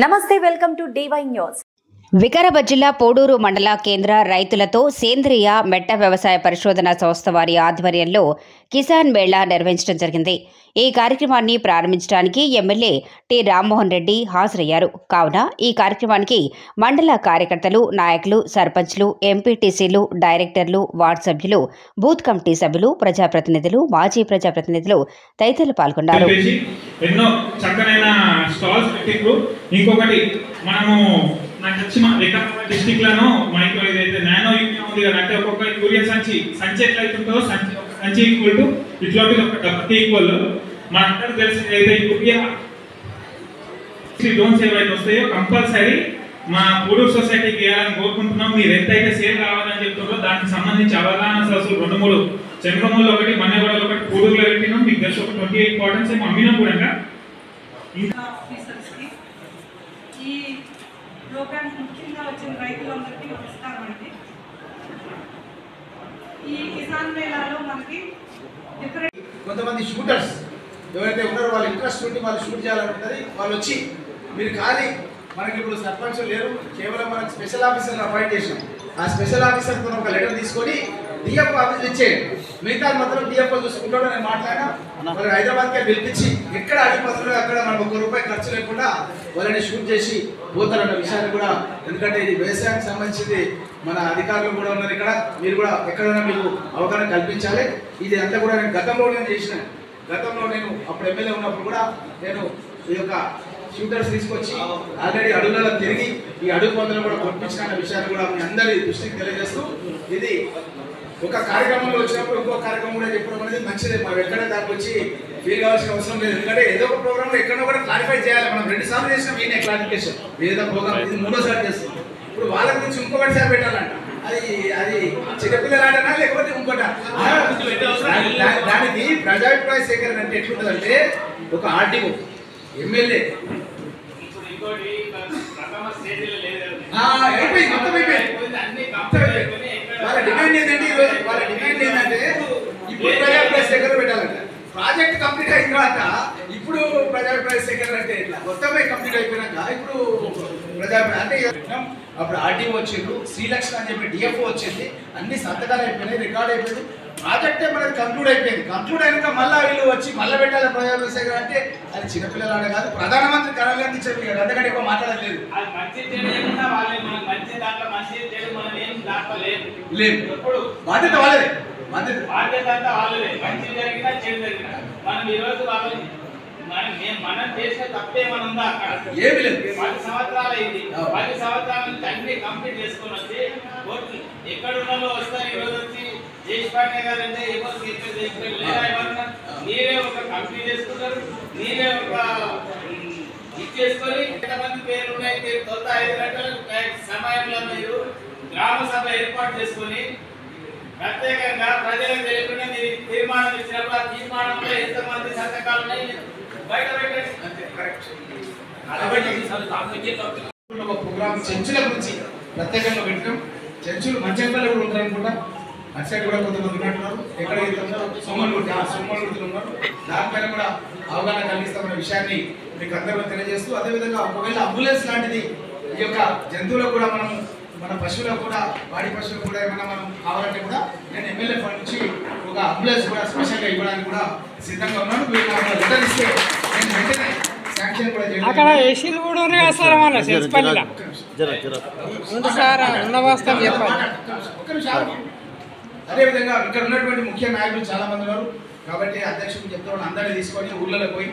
నమస్తే, welcome to DY news. Vikarabad జిల్లా పోడూరు మండల కేంద్ర రైతులతో సేంద్రియ మెట్ట వ్యవసాయ పరిశోధన సంస్థ వారి ఆధ్వర్యంలో కిసాన్ మేళా నిర్వహించడం జరిగింది. ఈ కార్యక్రమాన్ని ప్రారంభించడానికి ఎమ్మెల్యే టి రామ్మోహన్ రెడ్డి హాజరయ్యారు. కావున ఈ కార్యక్రమానికి మండల కార్యకర్తలు, నాయకులు, సర్పంచ్లు, ఎంపీటీసీలు, డైరెక్టర్లు, వార్డు సభ్యులు, బూత్ కమిటీ సభ్యులు, ప్రజాప్రతినిధులు, మాజీ ప్రజాప్రతినిధులు తదితరులు పాల్గొన్నారు. నాకు వచ్చిన వికారాబాద్ డిస్టిక్ లను మనకి ఏదైతే నానో యూరియా ఉంది కదా, అంటే ఒక్కొక్క యూరియా సంచి ఎట్లా అవుతుందో సంచి ఈక్వల్ టు ఇట్లాంటి ఒక డబ్బకి ఈక్వల్. మనందరూ తెలిసి ఏదైతే యూరియా లోన్స్ ఏవైతే వస్తాయో కంపల్సరీ మా పూడూరు సొసైటీకి ఇవ్వాలని కోరుకుంటున్నాం. మీరు ఎంతైతే సేల్ కావాలని చెప్తున్నారో దానికి సంబంధించి అవగాహన సదస్సులు 2-3 చంద్రమూలు ఒకటి, మన్నెగూడలో ఒకటి, పూడూరులో పెట్టినాం. మీకు తెలిసి ఒక 28 బాటిల్స్ ఏమో అమ్మినాం కూడా. ప్రోగ్రామ్ ముఖ్యంగా వచ్చిన రైతులందరికీ నమస్కారం అండి. ఈ కిసాన్ మేళాలో మనకి కొంతమంది షూటర్స్ ఎవరైతే ఉన్నారో వాళ్ళ ఇంట్రెస్ట్ ఉండి వాళ్ళు షూట్ చేయాలనుకుంటుంది. వాళ్ళు వచ్చి మీరు ఖాళీ మనకి ఇప్పుడు సర్పంచ్ లేరు, కేవలం మనకి స్పెషల్ ఆఫీసర్ని అపాయింట్ చేసాం. ఆ స్పెషల్ ఆఫీసర్తో ఒక లెటర్ తీసుకొని డిఎఫ్ఓ ఆఫీస్ ఇచ్చేయండి. మిగతా మాత్రం డిఎఫ్ఓ చూసుకుంటాడో నేను మాట్లాడినా. మరి హైదరాబాద్కి పిలిపించి ఎక్కడ అడిగిపోతుందో అక్కడ మనకు ₹1 ఖర్చు లేకుండా వాళ్ళని షూట్ చేసి పోతారన్న విషయాన్ని కూడా, ఎందుకంటే ఇది వ్యవసాయానికి సంబంధించింది, మన అధికారులు కూడా ఉన్నారు ఇక్కడ. మీరు కూడా ఎక్కడైనా మీకు అవగాహన కల్పించాలి. ఇది అంతా కూడా నేను గతంలో చేసిన. గతంలో నేను అప్పుడు ఎమ్మెల్యే ఉన్నప్పుడు కూడా నేను ఈ యొక్క షూటర్స్ తీసుకొచ్చి ఆల్రెడీ అడుగులలో తిరిగి ఈ అడుగు పొందలు కూడా పంపించిన విషయాన్ని కూడా మీ అందరి దృష్టికి తెలియజేస్తూ, ఇది ఒక కార్యక్రమంలో వచ్చినప్పుడు ఇంకో కార్యక్రమం కూడా చెప్పడం అనేది మంచిది. మనం ఎక్కడే దానికి వచ్చి ఫీల్ కావాల్సిన అవసరం లేదు. ఎందుకంటే ఏదో ఒక ప్రోగ్రామ్ ఎక్కడో కూడా క్లారిఫై చేయాలి. మనం 2 సార్లు చేసినాం ఈయన క్లారిఫికేషన్, ఏదో ప్రోగ్రామ్ ఇది 3వ సారి చేస్తాం. ఇప్పుడు వాళ్ళ గురించి ఇంకొకటి సారి పెట్టాలంట. అది చిన్నపిల్లలాడనా లేకపోతే ఇంకోట? దానికి ప్రజాభిప్రాయ సేకరణ అంటే ఎట్లుంటుందంటే, ఒక ఆర్టీఓ, ఎమ్మెల్యే వాళ్ళ డిమాండ్ ఏంటంటే, ఈరోజు వాళ్ళ డిమాండ్ ఏంటంటే ఇప్పుడు ప్రజాభిప్రాయ సేకరణ పెట్టాలంట. ప్రాజెక్ట్ కంప్లీట్ అయిన తర్వాత ఇప్పుడు ప్రజాభిప్రాయ సేకరణ అంటే ఇట్లా మొత్తమే కంప్లీట్ అయిపోయినాక ఇప్పుడు ప్రజాభిప్రాయం అంటే అప్పుడు ఆర్టీఓ వచ్చిండు, శ్రీలక్ష్మి అని చెప్పి డిఎఫ్ఓ వచ్చింది, అన్ని సంతకాలు అయిపోయినాయి, రికార్డ్ అయిపోయింది, ప్రాజెక్టే మనకి కంక్లూడ్ అయిపోయింది. కంక్లూడ్ అయినాక మళ్ళీ వీళ్ళు వచ్చి మళ్ళీ పెట్టాలి ప్రజాభిప్రాయ సేకరణ అంటే అది చిన్నపిల్లలాడే కాదు, ప్రధానమంత్రి కళాగాంధీ చెప్పి అందుకంటే ఎక్కువ మాట్లాడలేదు. బాధ్యత వాళ్ళదే, మనం ఈరోజు మనం చేసే తప్పేమనుందా? అక్కడ ఏమి లేదు. 10 సంవత్సరాలు అయింది. 10 సంవత్సరాల నుంచి అన్ని కంప్లీట్ చేసుకొని వచ్చి ఎక్కడ ఉన్నలో వస్తారు. ఈరోజు వచ్చి జయపాండే గారు అంటే మీరే ఒక కంప్లీట్ చేసుకుంటారు, మీరే ఒక ఇచ్చేసుకొని ఎంతమంది పేర్లు ఉన్నాయి. మీరు 5 గంటల సమయంలో మీరు గ్రామ సభ ఏర్పాటు చేసుకొని ప్రత్యేకంగా ప్రజలకు తెలియకుండా మీరు తీర్మానం ఇచ్చినప్పుడు ఆ తీర్మానంలో ఎంతమంది సంతకాలు ఉన్నాయి బయట పెట్టండి. ఒక ప్రోగ్రామ్ చర్చిల గురించి ప్రత్యేకంగా పెట్టడం. చర్చిలు మంచంపల్లి కూడా ఉంటారు అనుకుంటా, అటు సైడ్ కూడా కొంతమంది ఉన్నట్టున్నారు, ఎక్కడైతే ఉన్నారో సోమన్గుడిలో ఉన్నారు. దానిపైన కూడా అవగాహన కలిగిస్తామన్న విషయాన్ని మీకు అందరూ తెలియజేస్తూ, అదేవిధంగా ఒకవేళ అంబులెన్స్ లాంటిది ఈ యొక్క జంతువులకు కూడా మనం, మన పశువులకు కూడా, వాడి పశువులకు కూడా ఏమన్నా మనం కావాలంటే కూడా నేను ఎమ్మెల్యే ఫండ్ నుంచి ఒక అంబులెన్స్ కూడా స్పెషల్గా ఇవ్వడానికి కూడా సిద్ధంగా ఉన్నాను. మీరు నాకు లెటర్ ఇస్తే నేను వెంటనే శాంక్షన్ కూడా చేయాలి. అక్కడ ఏసీలు కూడా ఉన్నాయి కదా సార్, మన సెల్స్పల్లిలో ఉంది సార్, ఉన్న వాస్తవం చెప్పాలి. ఒక్క నిమిషం. అదేవిధంగా ఇక్కడ ఉన్నటువంటి ముఖ్య నాయకులు చాలా మంది ఉన్నారు కాబట్టి అధ్యక్షుడు చెప్తాను, అందరినీ తీసుకొని ఊళ్ళలో పోయి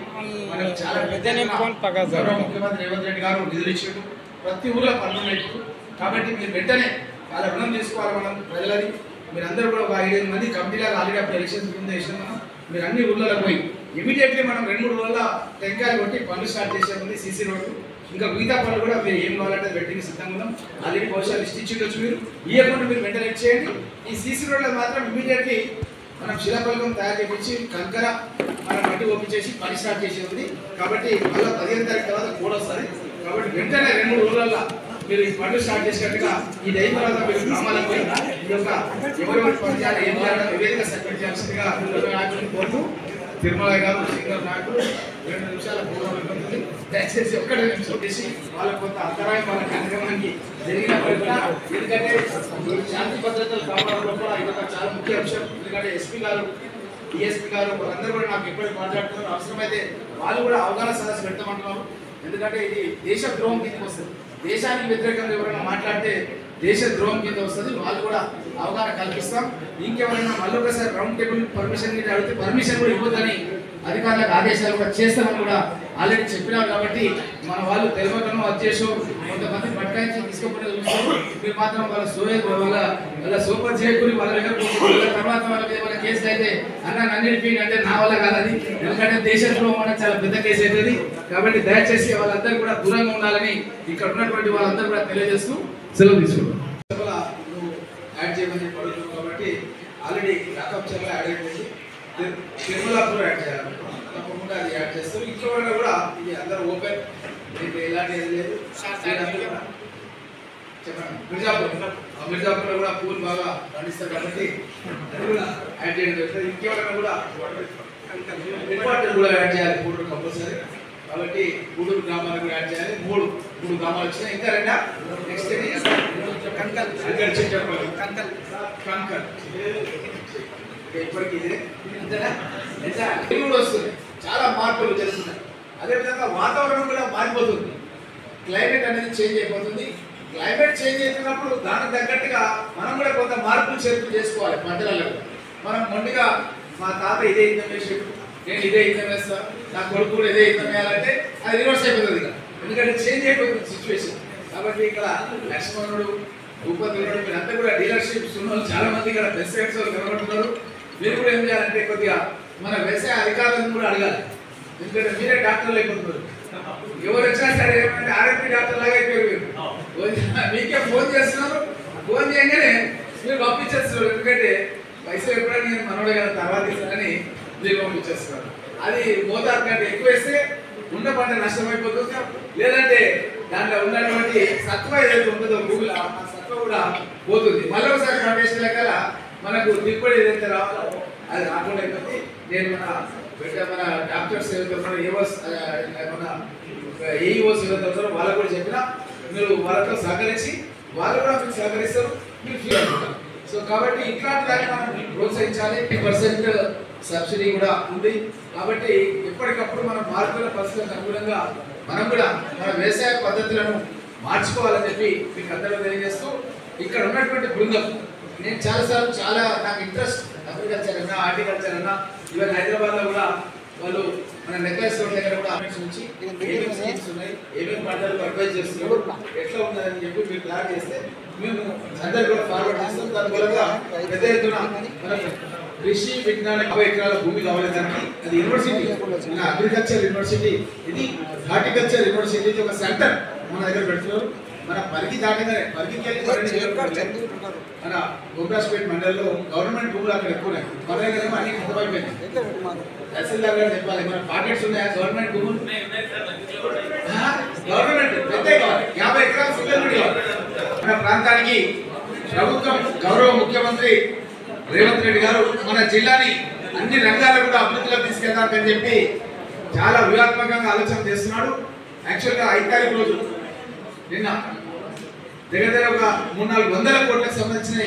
మనకు చాలా ముఖ్యమంత్రి రేవంత్ రెడ్డి గారు నిధులు ఇచ్చాడు, ప్రతి ఊళ్ళో పనులు పెట్టారు. కాబట్టి మీరు వెంటనే వాళ్ళ రుణం తీసుకోవాలి. మనం ప్రజలది మీరు అందరూ కూడా ఒక 5-5 మంది కమిటీలాగా ఆల్రెడీ అప్పుడు ఎలక్షన్స్ ముందు వేసినాం. మనం మీరు అన్ని ఊళ్ళలో పోయి ఇమీడియట్లీ మనం 2-3 రోజుల టెంకాయలు కొట్టి పనులు స్టార్ట్ చేసే ఉంది. సీసీ రోడ్డు ఇంకా మిగతా పనులు కూడా మీరు ఏం కావాలంటే వెట్టింగ్ సిద్ధంగా ఉన్నాం. ఆల్రెడీ బహుశా లిస్ట్ ఇచ్చిండొచ్చు, మీరు ఇవ్వకుండా మీరు వెంటనే ఇచ్చేయండి. ఈ సీసీ రోడ్లో మాత్రం ఇమీడియట్లీ మనం శిలాఫలకం తయారు చేయించి కంకర మనం మట్టి ఒప్పించేసి పని స్టార్ట్ చేసి ఉంది. కాబట్టి మళ్ళీ 15 తారీఖు తర్వాత కూడా వస్తుంది. కాబట్టి వెంటనే 2-3 రోజులలో మీరు ఈ పనులు స్టార్ట్ చేసినట్టుగా ఈ డైన్ తర్వాత మీరు గ్రామాలకు పోయి ఈ యొక్క ఎవరెవరి పని చేయాలి, ఏం చేయాలి నివేదిక సబ్మిట్ చేయాల్సిందిగా నాయకులను కోరుతూ తిరుమల గారు, సింగర్ నాయకులు 2 నిమిషాల ప్రోగ్రాం ఉంటుంది. దయచేసి ఒక్కటే నిమిషం చేసి వాళ్ళకు కొంత అంతరాయం వాళ్ళ కార్యక్రమానికి జరిగినప్పటికీ కూడా, ఎందుకంటే శాంతి భద్రతలు కాపాడడంలో కూడా ఇదొక చాలా ముఖ్య అంశం. ఎందుకంటే ఎస్పీ గారు, డిఎస్పీ గారు వాళ్ళందరూ కూడా నాకు ఎప్పటికీ మాట్లాడుతున్నారు. అవసరమైతే వాళ్ళు కూడా అవగాహన సదస్సు పెడతామంటున్నారు. ఎందుకంటే ఇది దేశ ద్రోహం కిందకి వస్తుంది. దేశానికి వ్యతిరేకంగా ఎవరైనా మాట్లాడితే దేశ ద్రోహం కింద వస్తుంది. వాళ్ళు కూడా అవగాహన కల్పిస్తాం. ఇంకెవరైనా మళ్ళొకసారి రౌండ్ టేబుల్ పర్మిషన్ కింద అడిగితే పర్మిషన్ కూడా ఇవ్వద్దని అధికారులకు ఆదేశాలు కూడా చేస్తామని కూడా ఆల్రెడీ చెప్పినారు. కాబట్టి మన వాళ్ళు తెలియకనో అధ్యక్షు కొంతమంది పట్టాయించి తీసుకుపోతే చూస్తారు. మీరు మాత్రం వాళ్ళ సూపర్ చేయకూరి వాళ్ళ దగ్గర తర్వాత వాళ్ళ మీద మన కేసులు అయితే అన్నిటికీ అంటే నా వల్ల కాదని, ఎందుకంటే దేశంలో మన చాలా పెద్ద కేసు అవుతుంది. కాబట్టి దయచేసి వాళ్ళందరూ కూడా దూరంగా ఉండాలని ఇక్కడ ఉన్నటువంటి వాళ్ళందరూ కూడా తెలియజేస్తూ సెలవు తీసుకుంటాం. యాడ్ చేయమని పడుతున్నాం కాబట్టి ఆల్రెడీ రాకప్చర్లో యాడ్ అయిపోయింది. తిరుమలాపూర్ యాడ్ చేయాలి, తప్పకుండా అది యాడ్ చేస్తాం. ఇంట్లో కూడా ఇది అందరూ ఓపెన్, మీకు ఎలాంటి ఏది లేదు. చెప్పండి. మిర్జాపూర్లో కూడా పూలు బాగా పండిస్తారు కాబట్టి అది కూడా యాడ్ చేయడం జరుగుతుంది. ఇంకెవరైనా కూడా ఇంపార్టెంట్ కూడా యాడ్ చేయాలి పూడూరు కంపల్సరీ. కాబట్టి పూడూరు గ్రామాలకు కూడా యాడ్ చేయాలి. మూడు గ్రామాలు వచ్చినాయి. ఇంకా రెండా నెక్స్ట్ కంకల్ ఇప్పటికి ఇదే కూడా వస్తుంది. చాలా మార్పులు జరుగుతున్నాయి. అదేవిధంగా వాతావరణం కూడా మారిపోతుంది. క్లైమేట్ అనేది చేంజ్ అయిపోతుంది. క్లైమేట్ చేంజ్ అవుతున్నప్పుడు దానికి తగ్గట్టుగా మనం కూడా కొంత మార్పులు చేర్పులు చేసుకోవాలి. పంటలలో మనం మొండిగా మా తాత ఇదే యుద్ధం వేసాడు, నేను ఇదే యుద్ధం వేస్తా, నా కొడుకు కూడా ఇదే యుద్ధం వేయాలంటే అది రివర్స్ అయిపోతుంది. ఇక ఎందుకంటే చేంజ్ అయిపోతుంది సిచ్యువేషన్. కాబట్టి ఇక్కడ లక్ష్మణుడు, భూపతుడు మీరంతా కూడా డీలర్షిప్స్ ఉన్న వాళ్ళు చాలా మంది ఇక్కడ పెస్టిసైడ్స్ వాళ్ళు కనబడుతున్నారు. మీరు కూడా ఏం చేయాలంటే కొద్దిగా మన వ్యవసాయ అధికారులను కూడా అడగాలి. ఎందుకంటే మీరే డాక్టర్లు అయిపోతున్నారు. ఎవరు వచ్చినా సరే ఏమంటే ఆర్ఎంపీ డాక్టర్ లాగా అయిపోయారు. మీకే ఫోన్ చేస్తున్నారు, ఫోన్ చేయగానే మీరు పంపించేస్తున్నారు. ఎందుకంటే పైసలు ఎప్పుడైనా నేను మనోడే కదా తర్వాత ఇస్తానని మీరు పంపించేస్తున్నారు. అది మోతాదు కంటే ఎక్కువ వేస్తే ఉన్న పంట నష్టమైపోతుంది. లేదంటే దాంట్లో ఉన్నటువంటి సత్వ ఏదైతే ఉంటుందో భూమిలో ఆ సత్వ కూడా పోతుంది. మళ్ళీ ఒకసారి పంటేసిన లెక్కల మనకు దిగుబడి ఏదైతే రావాలో అది రాకుండా అయిపోతుంది. నేను మన డాక్టర్స్ ఏదైతే ఏఓస్ మన ఏఈఓస్ ఏదైతే ఉంటారో వాళ్ళకు కూడా చెప్పినా మీరు వాళ్ళతో సహకరించి వాళ్ళు కూడా మీకు సహకరిస్తారు, మీరు ఫీల్ అవుతారు. సో కాబట్టి ఇట్లాంటి దాన్ని మనం ప్రోత్సహించాలి. 10% సబ్సిడీ కూడా ఉంది. కాబట్టి ఎప్పటికప్పుడు మన మారుతున్న పరిస్థితులకు అనుగుణంగా మనం కూడా మన వ్యవసాయ పద్ధతులను మార్చుకోవాలని చెప్పి మీకు అందరూ తెలియజేస్తూ, ఇక్కడ ఉన్నటువంటి బృందం నేను చాలాసార్లు నాకు ఇంట్రెస్ట్ అగ్రికల్చర్ అన్నా, హార్టికల్చర్ అన్నా, ఈవెన్ హైదరాబాద్లో కూడా వాళ్ళు మన నెక్లెస్ రోడ్ దగ్గర కూడా నుంచి ఏమేమి స్కీమ్స్ ఉన్నాయి, ఏమేమి పంటలకు అడ్వైజ్ చేస్తున్నారు, ఎట్లా ఉన్నదని చెప్పి మీరు ప్లాన్ చేస్తే మేము అందరు కూడా ఫార్వర్డ్ చేస్తాం. దాని మూలంగా పెద్ద ఎత్తున మన కృషి విజ్ఞాన 50 ఎకరాల భూమి కావాలి దానికి. అది యూనివర్సిటీ, మన అగ్రికల్చర్ యూనివర్సిటీ, ఇది హార్టికల్చర్ యూనివర్సిటీ, ఇది ఒక సెంటర్ మన దగ్గర పెడుతున్నారు. మన పరిగి దాటగానే పరిగికి మన గోబ్రాస్పేట్ మండలంలో గవర్నమెంట్ భూములు అక్కడ ఎక్కువ ఉన్నాయి. మన దగ్గర అన్ని ఖతమైపోయింది. తహసీల్దార్ గారు చెప్పాలి, మన పాకెట్స్ ఉన్నాయా గవర్నమెంట్ భూములు? గవర్నమెంట్ పెద్ద 50 ఎకరాలు సింగల్ కావాలి. మన ప్రాంతానికి ప్రభుత్వం గౌరవ ముఖ్యమంత్రి రేవంత్ రెడ్డి గారు మన జిల్లాని అన్ని రంగాల్లో కూడా అభివృద్ధిలోకి తీసుకెళ్తారని చెప్పి చాలా వ్యూహాత్మకంగా ఆలోచన చేస్తున్నాడు. యాక్చువల్గా 5 తారీఖు రోజు నిన్న దగ్గర ఒక 300-400 కోట్లకు సంబంధించిన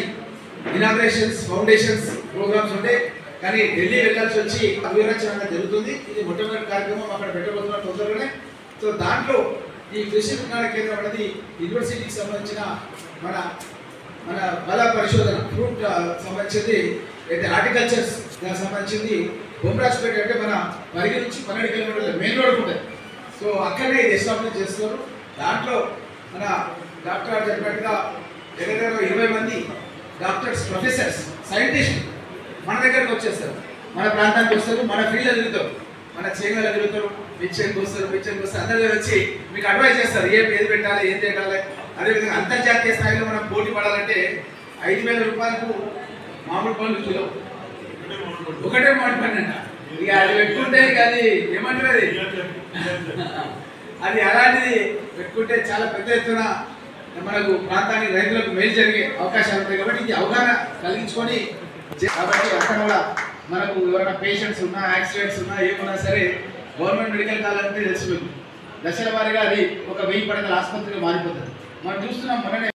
ఇనాగ్రేషన్స్, ఫౌండేషన్స్ ప్రోగ్రామ్స్ ఉంటే కానీ ఢిల్లీ వెళ్ళాల్సి వచ్చి అభివృద్ధి జరుగుతుంది. ఇది మొట్టమొదటి కార్యక్రమం అక్కడ పెట్టబోతున్నారు తొందరగానే. సో దాంట్లో ఈ కృషి విజ్ఞాన కేంద్రం అనేది యూనివర్సిటీకి సంబంధించిన మన మన బల పరిశోధన ఫ్రూట్ సంబంధించింది, అయితే హార్టికల్చర్స్ దానికి సంబంధించింది బొమ్రాజ్పేట అంటే మన పరిగి నుంచి 12 కిలోమీటర్ల మెయిన్ రోడ్ ఉంటుంది. సో అక్కడనే ఇది ఎస్టాబ్లిష్ చేస్తున్నారు. దాంట్లో మన డాక్టర్ చెప్పినట్టుగా దగ్గర 20 మంది డాక్టర్స్, ప్రొఫెసర్స్, సైంటిస్ట్ మన దగ్గరకు వచ్చేస్తారు, మన ప్రాంతానికి వస్తారు, మన ఫీల్డ్లో తిరుగుతారు, మన చేగల తిరుగుతారు, పిచ్చర్కి వస్తారు, అందరి వచ్చి మీకు అడ్వైజ్ చేస్తారు ఏది పెట్టాలి, ఏం పెట్టాలి. అదేవిధంగా అంతర్జాతీయ స్థాయిలో మనం పోటీ పడాలంటే 5,000 రూపాయలకు మామిడి పండ్లు కిలో, ఒకటే మామిడి పండు అంట. ఇక అది పెట్టుకుంటే అది ఏమంటారు, అది అలాంటిది పెట్టుకుంటే చాలా పెద్ద ఎత్తున మనకు ప్రాంతానికి రైతులకు మేలు జరిగే అవకాశాలు ఉంటాయి. కాబట్టి ఇది అవగాహన కలిగించుకొని, కాబట్టి అక్కడ కూడా మనకు ఎవరైనా పేషెంట్స్ ఉన్నా, యాక్సిడెంట్స్ ఉన్నా, ఏమున్నా సరే గవర్నమెంట్ మెడికల్ కాలేజ్ అంటే తెలిసిపోయింది. దశల వారీగా అది ఒక 1000 పడకల ఆసుపత్రిగా మారిపోతుంది. మనం చూస్తున్నాం మొన్ననే